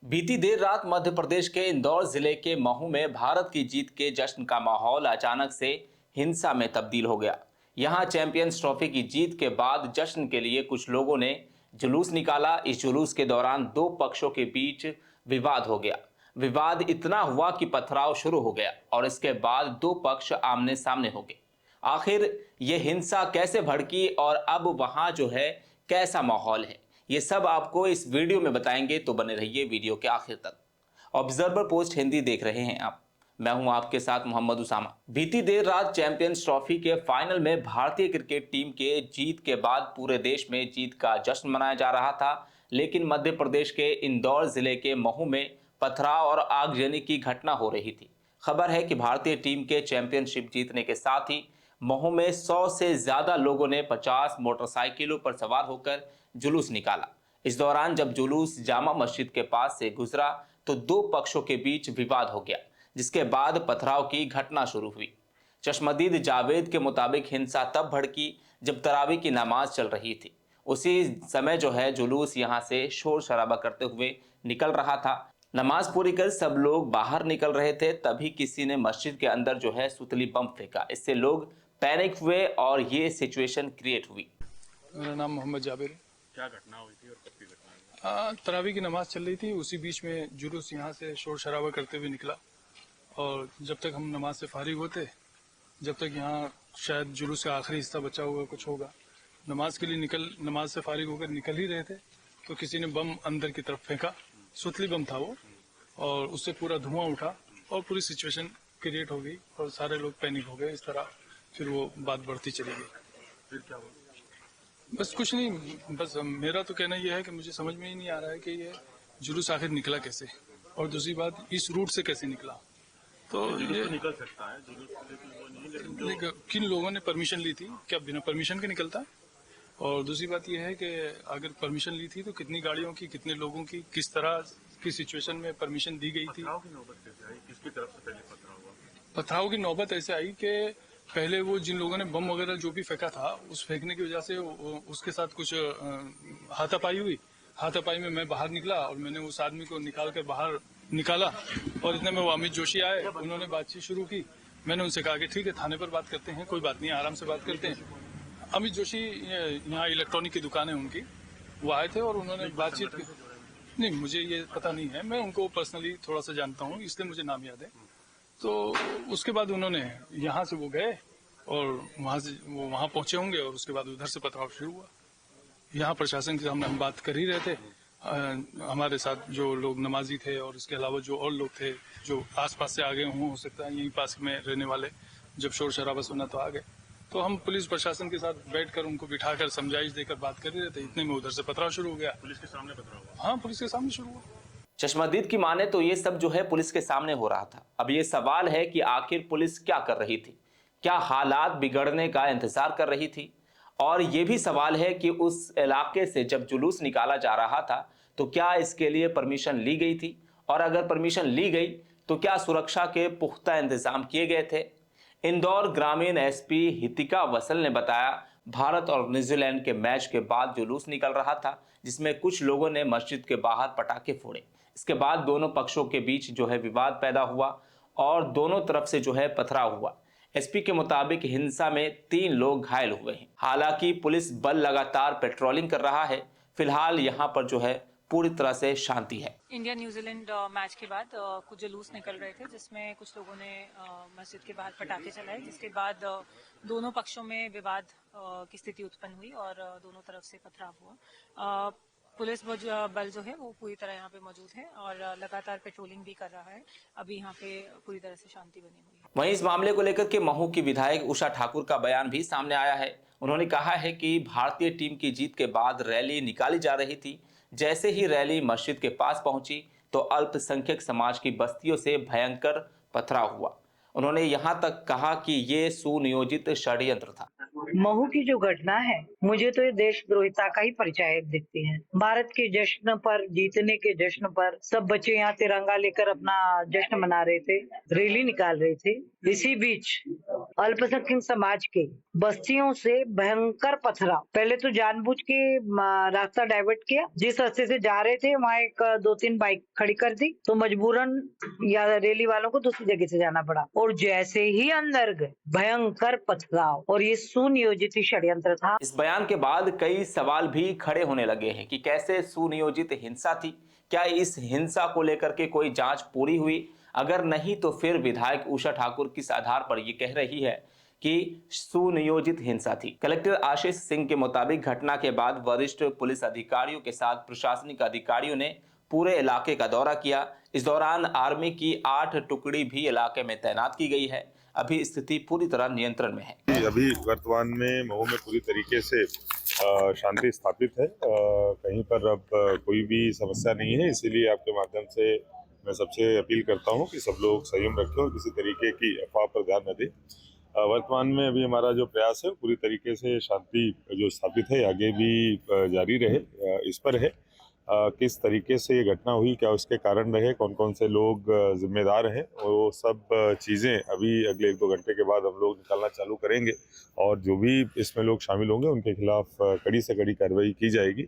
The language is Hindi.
बीती देर रात मध्य प्रदेश के इंदौर जिले के महू में भारत की जीत के जश्न का माहौल अचानक से हिंसा में तब्दील हो गया। यहां चैंपियंस ट्रॉफी की जीत के बाद जश्न के लिए कुछ लोगों ने जुलूस निकाला। इस जुलूस के दौरान दो पक्षों के बीच विवाद हो गया। विवाद इतना हुआ कि पथराव शुरू हो गया और इसके बाद दो पक्ष आमने सामने हो गए। आखिर ये हिंसा कैसे भड़की और अब वहां जो है कैसा माहौल है, ये सब आपको इस वीडियो में बताएंगे, तो बने रहिए वीडियो के आखिर तक। ऑब्जर्वर पोस्ट हिंदी देख रहे हैं आप, मैं हूं आपके साथ मोहम्मद उसामा। बीती देर रात चैंपियंस ट्रॉफी के फाइनल में भारतीय क्रिकेट टीम के जीत के बाद पूरे देश में जीत का जश्न मनाया जा रहा था, लेकिन मध्य प्रदेश के इंदौर जिले के महू में पथराव और आगजनी की घटना हो रही थी। खबर है कि भारतीय टीम के चैंपियनशिप जीतने के साथ ही महू में 100 से ज्यादा लोगों ने 50 मोटरसाइकिलों पर सवार होकर जुलूस निकाला। इस दौरान जब जुलूस जामा मस्जिद के पास से गुजरा तो दो पक्षों के बीच विवाद हो गया, जिसके बाद पथराव की घटना शुरू हुई। चश्मदीद जावेद के मुताबिक हिंसा तब भड़की जब तरावी की नमाज चल रही थी। उसी समय जो है जुलूस यहां से शोर शराबा करते हुए निकल रहा था। नमाज पूरी कर सब लोग बाहर निकल रहे थे, तभी किसी ने मस्जिद के अंदर जो है सुतली बम फेंका। इससे लोग पैनिक हुए और ये सिचुएशन क्रिएट हुई। मेरा नाम मोहम्मद जाबिर है। क्या घटना हुई थी और कब की घटना हुई? तरावी की नमाज चल रही थी, उसी बीच में जुलूस यहाँ से शोर शराबा करते हुए निकला और जब तक हम नमाज से फारिग होते, जब तक यहाँ शायद जुलूस का आखिरी हिस्सा बचा हुआ कुछ होगा, नमाज के लिए नमाज से फारिग होकर निकल ही रहे थे तो किसी ने बम अंदर की तरफ फेंका। सुतली बम था वो, और उससे पूरा धुआं उठा और पूरी सिचुएशन क्रिएट हो गई और सारे लोग पैनिक हो गए। इस तरह फिर वो बात बढ़ती चली गई। फिर क्या हुआ? बस कुछ नहीं, बस मेरा तो कहना यह है कि मुझे समझ में ही नहीं आ रहा है कि ये जुलूस आखिर निकला कैसे, और दूसरी बात इस रूट से कैसे निकला। तो जुलूस ये तो निकल सकता है, जुलूस तो वो नहीं, लेकिन जो किन लोगों ने परमिशन ली थी, क्या बिना परमिशन के निकलता? और दूसरी बात यह है कि अगर परमिशन ली थी तो कितनी गाड़ियों की, कितने लोगों की, किस तरह की सिचुएशन में परमिशन दी गई थी। पथराव की नौबत कैसे आई? किसकी तरफ से पहले पथराव हुआ? पथराव की नौबत ऐसे आई कि पहले वो जिन लोगों ने बम वगैरह जो भी फेंका था, उस फेंकने की वजह से उसके साथ कुछ हाथापाई हुई। हाथापाई में मैं बाहर निकला और मैंने उस आदमी को निकाल कर बाहर निकाला और इतने में वो अमित जोशी आए, उन्होंने बातचीत शुरू की। मैंने उनसे कहा कि ठीक है, थाने पर बात करते हैं, कोई बात नहीं, आराम से बात करते हैं। अमित जोशी यहाँ इलेक्ट्रॉनिक की दुकान है उनकी, वो आए थे और उन्होंने बातचीत की। नहीं, मुझे ये पता नहीं है, मैं उनको पर्सनली थोड़ा सा जानता हूँ, इसलिए मुझे नाम याद है। तो उसके बाद उन्होंने यहाँ से वो गए और वहाँ से वो वहाँ पहुंचे होंगे और उसके बाद उधर से पथराव शुरू हुआ। यहाँ प्रशासन के सामने हम बात कर ही रहे थे। हमारे साथ जो लोग नमाजी थे और इसके अलावा जो और लोग थे जो आसपास से आ गए हों, हो सकता है यहीं पास में रहने वाले, जब शोर शराबा सुना तो आ गए। तो हम पुलिस प्रशासन के साथ बैठकर उनको बिठाकर समझाइश देकर बात कर ही रहे थे, इतने में उधर से पथराव शुरू हो गया। पुलिस के सामने पथराव हुआ? हाँ, पुलिस के सामने शुरू हुआ। चश्मदीद की माने तो ये सब जो है पुलिस के सामने हो रहा था। अब ये सवाल है कि आखिर पुलिस क्या कर रही थी, क्या हालात बिगड़ने का इंतजार कर रही थी? और ये भी सवाल है कि उस इलाके से जब जुलूस निकाला जा रहा था तो क्या इसके लिए परमिशन ली गई थी, और अगर परमिशन ली गई तो क्या सुरक्षा के पुख्ता इंतजाम किए गए थे? इंदौर ग्रामीण एसपी हितिका वसल ने बताया, भारत और न्यूजीलैंड के मैच के बाद जुलूस निकल रहा था, जिसमें कुछ लोगों ने मस्जिद के बाहर पटाखे फोड़े। इसके बाद दोनों पक्षों के बीच जो है विवाद पैदा हुआ और दोनों तरफ से जो है पथराव हुआ। एसपी के मुताबिक हिंसा में 3 लोग घायल हुए हैं। हालांकि पुलिस बल लगातार पेट्रोलिंग कर रहा है। फिलहाल यहाँ पर जो है पूरी तरह से शांति है। इंडिया न्यूजीलैंड मैच के बाद कुछ जुलूस निकल रहे थे, जिसमें कुछ लोगों ने मस्जिद के बाहर पटाखे चलाए, जिसके बाद दोनों पक्षों में विवाद की स्थिति उत्पन्न हुई और दोनों तरफ से पथराव हुआ। पुलिस बल जो है वो पूरी तरह यहाँ पे मौजूद है और लगातार पेट्रोलिंग भी कर रहा है। अभी यहाँ पे पूरी तरह से शांति बनी हुई है। वहीं इस मामले को लेकर के महू की विधायक उषा ठाकुर का बयान भी सामने आया है। उन्होंने कहा है कि भारतीय टीम की जीत के बाद रैली निकाली जा रही थी। जैसे ही रैली मस्जिद के पास पहुंची तो अल्पसंख्यक समाज की बस्तियों से भयंकर पथराव हुआ। उन्होंने यहां तक कहा कि ये सुनियोजित षड्यंत्र था। महू की जो घटना है, मुझे तो ये देशद्रोहिता का ही परिचय दिखती है। भारत के जश्न पर, जीतने के जश्न पर सब बच्चे यहाँ तिरंगा लेकर अपना जश्न मना रहे थे, रैली निकाल रहे थे। इसी बीच अल्पसंख्यक समाज के बस्तियों से भयंकर पथराव, पहले तो जानबूझ के रास्ता डाइवर्ट किया, जिस रास्ते से जा रहे थे वहाँ एक 2-3 बाइक खड़ी कर दी, तो मजबूरन या रैली वालों को दूसरी जगह से जाना पड़ा। और जैसे ही अंदर गए, भयंकर पथराव, और ये सुनियोजित षड्यंत्र था। इस बयान के बाद कई सवाल भी खड़े होने लगे हैं कि कैसे सुनियोजित हिंसा थी, क्या इस हिंसा को लेकर के कोई जांच पूरी हुई? अगर नहीं तो फिर विधायक उषा ठाकुर किस आधार पर ये कह रही है कि सुनियोजित हिंसा थी? कलेक्टर आशीष सिंह के मुताबिक घटना के बाद वरिष्ठ पुलिस अधिकारियों के साथ प्रशासनिक अधिकारियों ने पूरे इलाके का दौरा किया। इस दौरान आर्मी की 8 टुकड़ी भी इलाके में तैनात की गई है। अभी स्थिति पूरी तरह नियंत्रण में है। अभी वर्तमान में मऊ में पूरी तरीके से शांति स्थापित है। कहीं पर अब कोई भी समस्या नहीं है, इसीलिए आपके माध्यम से मैं सबसे अपील करता हूं कि सब लोग संयम रखें और किसी तरीके की अफवाह पर ध्यान न दें। वर्तमान में अभी हमारा जो प्रयास है पूरी तरीके से शांति जो स्थापित है आगे भी जारी रहे, इस पर है। किस तरीके से ये घटना हुई, क्या उसके कारण रहे, कौन कौन से लोग जिम्मेदार हैं, वो सब चीज़ें अभी अगले 1-2 घंटे के बाद हम लोग निकालना चालू करेंगे और जो भी इसमें लोग शामिल होंगे उनके खिलाफ कड़ी से कड़ी कार्रवाई की जाएगी।